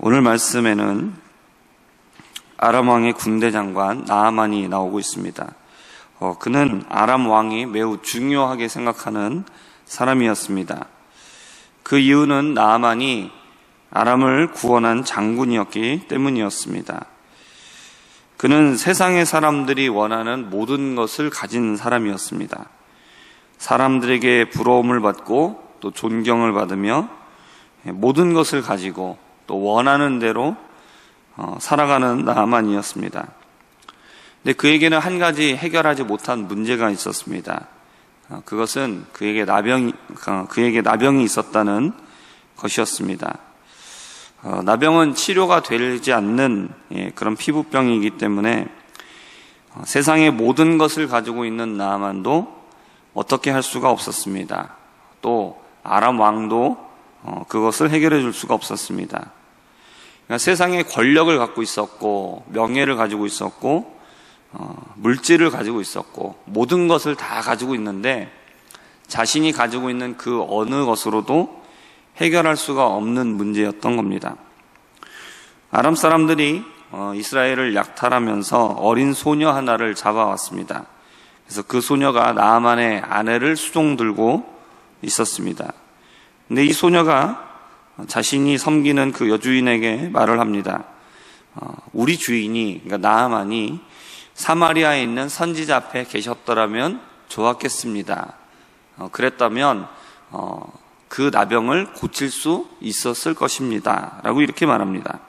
오늘 말씀에는 아람 왕의 군대 장관 나아만이 나오고 있습니다. 그는 아람 왕이 매우 중요하게 생각하는 사람이었습니다. 그 이유는 나아만이 아람을 구원한 장군이었기 때문이었습니다. 그는 세상의 사람들이 원하는 모든 것을 가진 사람이었습니다. 사람들에게 부러움을 받고 또 존경을 받으며 모든 것을 가지고 또 원하는 대로 살아가는 나아만이었습니다. 근데 그에게는 한 가지 해결하지 못한 문제가 있었습니다. 그것은 그에게 나병이 있었다는 것이었습니다. 나병은 치료가 되지 않는 그런 피부병이기 때문에 세상의 모든 것을 가지고 있는 나아만도 어떻게 할 수가 없었습니다. 또 아람 왕도 그것을 해결해 줄 수가 없었습니다. 그러니까 세상의 권력을 갖고 있었고 명예를 가지고 있었고 물질을 가지고 있었고 모든 것을 다 가지고 있는데 자신이 가지고 있는 그 어느 것으로도 해결할 수가 없는 문제였던 겁니다. 아람 사람들이 이스라엘을 약탈하면서 어린 소녀 하나를 잡아왔습니다. 그래서 그 소녀가 나아만의 아내를 수종 들고 있었습니다. 근데 이 소녀가 자신이 섬기는 그 여주인에게 말을 합니다. 우리 주인이, 그러니까 나아만이 사마리아에 있는 선지자 앞에 계셨더라면 좋았겠습니다. 그랬다면 그 나병을 고칠 수 있었을 것입니다. 라고 이렇게 말합니다.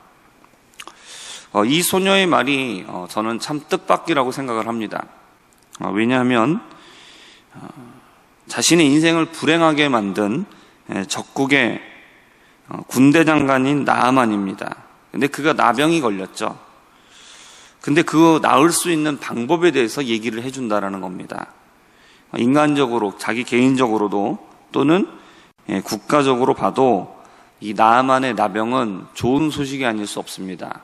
이 소녀의 말이 저는 참 뜻밖이라고 생각을 합니다. 왜냐하면 자신의 인생을 불행하게 만든 적국의 군대 장관인 나아만입니다. 근데 그가 나병이 걸렸죠. 근데 그 나을 수 있는 방법에 대해서 얘기를 해준다라는 겁니다. 인간적으로, 자기 개인적으로도 또는 국가적으로 봐도 이 나아만의 나병은 좋은 소식이 아닐 수 없습니다.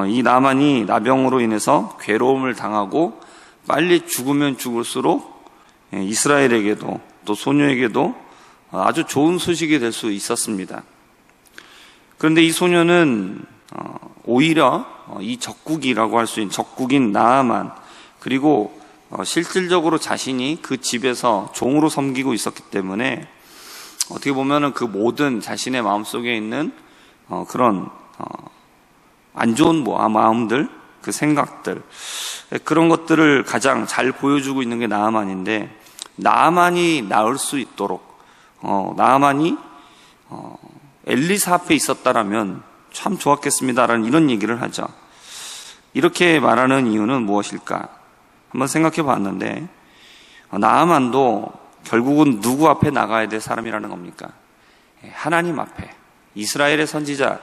이 나아만이 나병으로 인해서 괴로움을 당하고 빨리 죽으면 죽을수록 이스라엘에게도 또 소녀에게도 아주 좋은 소식이 될 수 있었습니다. 그런데 이 소녀는 오히려 이 적국이라고 할 수 있는 적국인 나아만, 그리고 실질적으로 자신이 그 집에서 종으로 섬기고 있었기 때문에 어떻게 보면은 그 모든 자신의 마음속에 있는 그런 안 좋은 마음들, 그 생각들, 그런 것들을 가장 잘 보여주고 있는 게 나아만인데, 나아만이 나을 수 있도록 나아만이 엘리사 앞에 있었다라면 참 좋았겠습니다라는 이런 얘기를 하죠. 이렇게 말하는 이유는 무엇일까? 한번 생각해 봤는데, 나아만도 결국은 누구 앞에 나가야 될 사람이라는 겁니까? 하나님 앞에, 이스라엘의 선지자,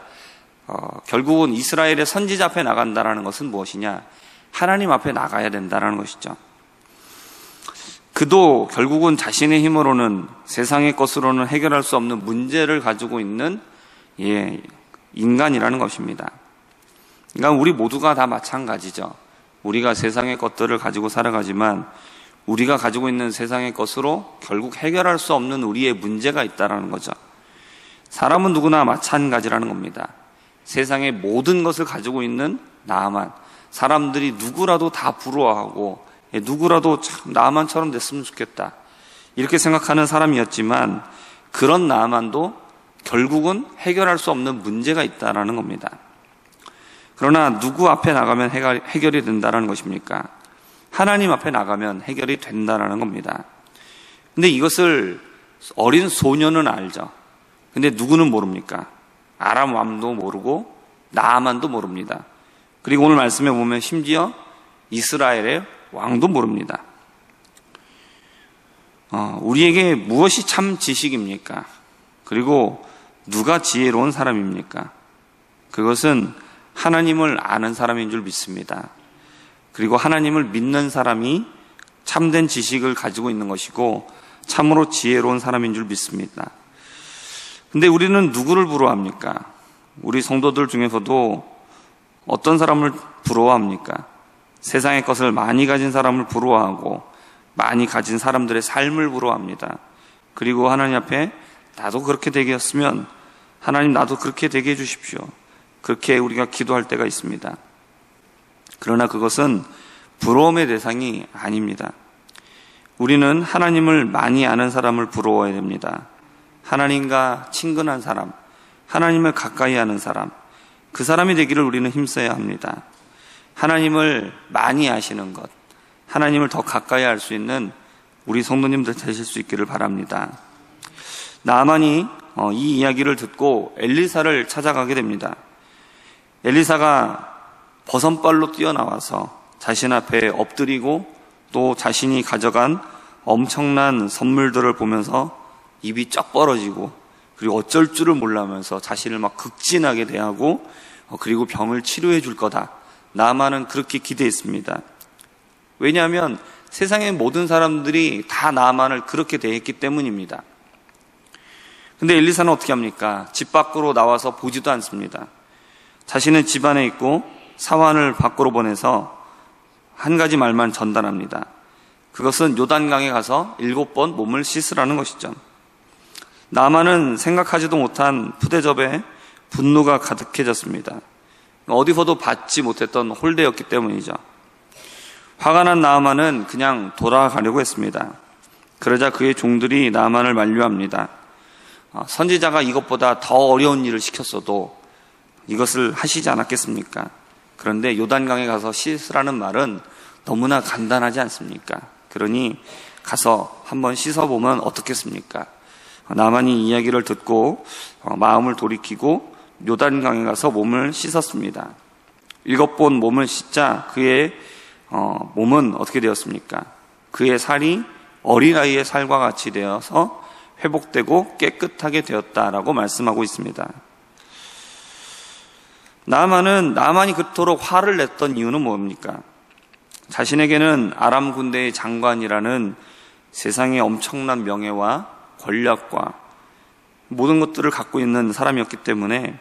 결국은 이스라엘의 선지자 앞에 나간다라는 것은 무엇이냐? 하나님 앞에 나가야 된다라는 것이죠. 그도 결국은 자신의 힘으로는, 세상의 것으로는 해결할 수 없는 문제를 가지고 있는 인간이라는 것입니다. 그러니까 우리 모두가 다 마찬가지죠. 우리가 세상의 것들을 가지고 살아가지만 우리가 가지고 있는 세상의 것으로 결국 해결할 수 없는 우리의 문제가 있다는 거죠. 사람은 누구나 마찬가지라는 겁니다. 세상의 모든 것을 가지고 있는 나아만, 사람들이 누구라도 다 부러워하고 누구라도 참 나아만처럼 됐으면 좋겠다 이렇게 생각하는 사람이었지만, 그런 나아만도 결국은 해결할 수 없는 문제가 있다는 겁니다. 그러나 누구 앞에 나가면 해결이 된다는 것입니까? 하나님 앞에 나가면 해결이 된다는 겁니다. 근데 이것을 어린 소녀는 알죠. 근데 누구는 모릅니까? 아람 왕도 모르고 나아만도 모릅니다. 그리고 오늘 말씀에 보면 심지어 이스라엘의 왕도 모릅니다. 우리에게 무엇이 참 지식입니까? 그리고 누가 지혜로운 사람입니까? 그것은 하나님을 아는 사람인 줄 믿습니다. 그리고 하나님을 믿는 사람이 참된 지식을 가지고 있는 것이고 참으로 지혜로운 사람인 줄 믿습니다. 근데 우리는 누구를 부러워합니까? 우리 성도들 중에서도 어떤 사람을 부러워합니까? 세상의 것을 많이 가진 사람을 부러워하고 많이 가진 사람들의 삶을 부러워합니다. 그리고 하나님 앞에 나도 그렇게 되게 했으면 하나님 나도 그렇게 되게 해주십시오. 그렇게 우리가 기도할 때가 있습니다. 그러나 그것은 부러움의 대상이 아닙니다. 우리는 하나님을 많이 아는 사람을 부러워해야 됩니다. 하나님과 친근한 사람, 하나님을 가까이 하는 사람, 그 사람이 되기를 우리는 힘써야 합니다. 하나님을 많이 아시는 것, 하나님을 더 가까이 할 수 있는 우리 성도님들 되실 수 있기를 바랍니다. 나아만이 이 이야기를 듣고 엘리사를 찾아가게 됩니다. 엘리사가 버선발로 뛰어나와서 자신 앞에 엎드리고 또 자신이 가져간 엄청난 선물들을 보면서 입이 쩍 벌어지고 그리고 어쩔 줄을 몰라면서 자신을 막 극진하게 대하고 그리고 병을 치료해 줄 거다. 나아만은 그렇게 기대했습니다. 왜냐하면 세상의 모든 사람들이 다 나아만을 그렇게 대했기 때문입니다. 근데 엘리사는 어떻게 합니까? 집 밖으로 나와서 보지도 않습니다. 자신은 집 안에 있고 사환을 밖으로 보내서 한 가지 말만 전달합니다. 그것은 요단강에 가서 7번 몸을 씻으라는 것이죠. 나아만은 생각하지도 못한 푸대접에 분노가 가득해졌습니다. 어디서도 받지 못했던 홀대였기 때문이죠. 화가 난 나아만은 그냥 돌아가려고 했습니다. 그러자 그의 종들이 나아만을 만류합니다. 선지자가 이것보다 더 어려운 일을 시켰어도 이것을 하시지 않았겠습니까? 그런데 요단강에 가서 씻으라는 말은 너무나 간단하지 않습니까? 그러니 가서 한번 씻어보면 어떻겠습니까? 나만이 이 이야기를 듣고 마음을 돌이키고 요단강에 가서 몸을 씻었습니다. 7번 몸을 씻자 그의 몸은 어떻게 되었습니까? 그의 살이 어린아이의 살과 같이 되어서 회복되고 깨끗하게 되었다라고 말씀하고 있습니다. 나아만이 그토록 화를 냈던 이유는 뭡니까? 자신에게는 아람 군대의 장관이라는 세상의 엄청난 명예와 권력과 모든 것들을 갖고 있는 사람이었기 때문에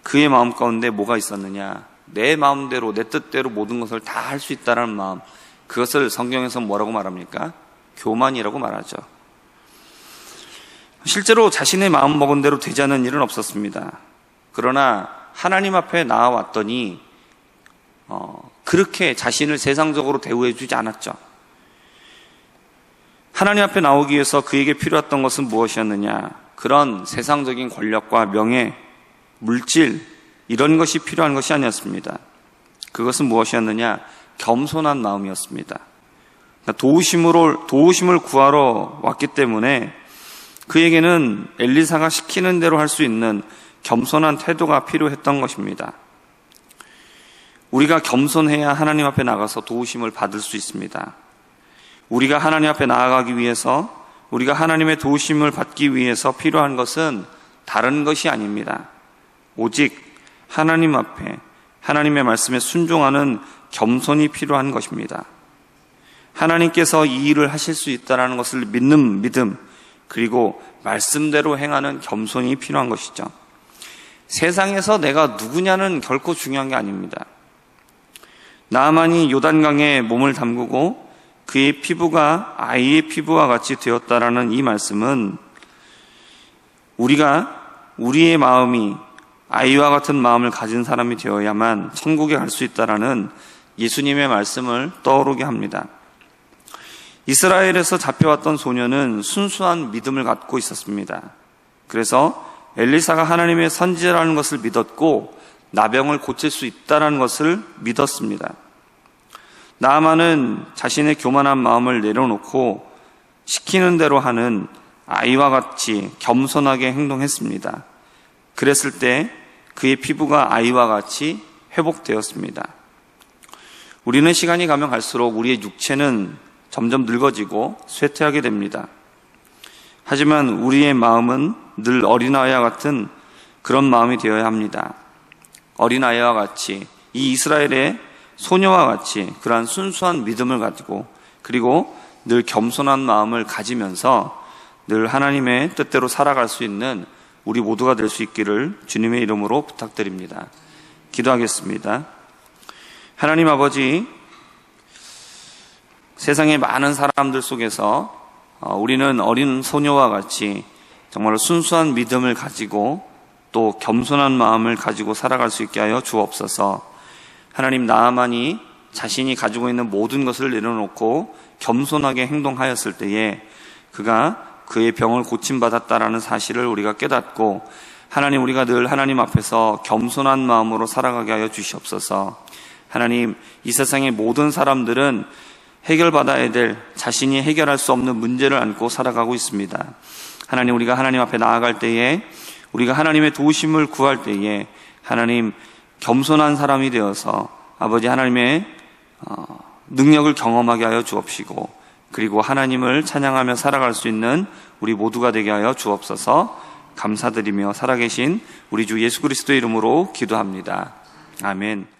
그의 마음 가운데 뭐가 있었느냐? 내 마음대로, 내 뜻대로 모든 것을 다 할 수 있다는 마음, 그것을 성경에서 뭐라고 말합니까? 교만이라고 말하죠. 실제로 자신의 마음먹은 대로 되지 않는 일은 없었습니다. 그러나 하나님 앞에 나아왔더니 그렇게 자신을 세상적으로 대우해 주지 않았죠. 하나님 앞에 나오기 위해서 그에게 필요했던 것은 무엇이었느냐? 그런 세상적인 권력과 명예, 물질 이런 것이 필요한 것이 아니었습니다. 그것은 무엇이었느냐? 겸손한 마음이었습니다. 도우심을 구하러 왔기 때문에 그에게는 엘리사가 시키는 대로 할 수 있는 겸손한 태도가 필요했던 것입니다. 우리가 겸손해야 하나님 앞에 나가서 도우심을 받을 수 있습니다. 우리가 하나님 앞에 나아가기 위해서, 우리가 하나님의 도우심을 받기 위해서 필요한 것은 다른 것이 아닙니다. 오직 하나님 앞에 하나님의 말씀에 순종하는 겸손이 필요한 것입니다. 하나님께서 이 일을 하실 수 있다는 것을 믿는 믿음, 그리고 말씀대로 행하는 겸손이 필요한 것이죠. 세상에서 내가 누구냐는 결코 중요한 게 아닙니다. 나아만이 요단강에 몸을 담그고 그의 피부가 아이의 피부와 같이 되었다라는 이 말씀은 우리의 마음이 아이와 같은 마음을 가진 사람이 되어야만 천국에 갈 수 있다라는 예수님의 말씀을 떠오르게 합니다. 이스라엘에서 잡혀왔던 소녀는 순수한 믿음을 갖고 있었습니다. 그래서 엘리사가 하나님의 선지자라는 것을 믿었고 나병을 고칠 수 있다는 것을 믿었습니다. 나아만은 자신의 교만한 마음을 내려놓고 시키는 대로 하는 아이와 같이 겸손하게 행동했습니다. 그랬을 때 그의 피부가 아이와 같이 회복되었습니다. 우리는 시간이 가면 갈수록 우리의 육체는 점점 늙어지고 쇠퇴하게 됩니다. 하지만 우리의 마음은 늘 어린아이와 같은 그런 마음이 되어야 합니다. 어린아이와 같이, 이 이스라엘의 소녀와 같이 그러한 순수한 믿음을 가지고, 그리고 늘 겸손한 마음을 가지면서 늘 하나님의 뜻대로 살아갈 수 있는 우리 모두가 될 수 있기를 주님의 이름으로 부탁드립니다. 기도하겠습니다. 하나님 아버지, 세상의 많은 사람들 속에서 우리는 어린 소녀와 같이 정말 순수한 믿음을 가지고 또 겸손한 마음을 가지고 살아갈 수 있게 하여 주옵소서. 하나님, 나아만이 자신이 가지고 있는 모든 것을 내려놓고 겸손하게 행동하였을 때에 그가 그의 병을 고침받았다라는 사실을 우리가 깨닫고, 하나님, 우리가 늘 하나님 앞에서 겸손한 마음으로 살아가게 하여 주시옵소서. 하나님, 이 세상의 모든 사람들은 해결받아야 될, 자신이 해결할 수 없는 문제를 안고 살아가고 있습니다. 하나님, 우리가 하나님 앞에 나아갈 때에, 우리가 하나님의 도우심을 구할 때에 하나님, 겸손한 사람이 되어서 아버지 하나님의 능력을 경험하게 하여 주옵시고, 그리고 하나님을 찬양하며 살아갈 수 있는 우리 모두가 되게 하여 주옵소서. 감사드리며 살아계신 우리 주 예수 그리스도의 이름으로 기도합니다. 아멘.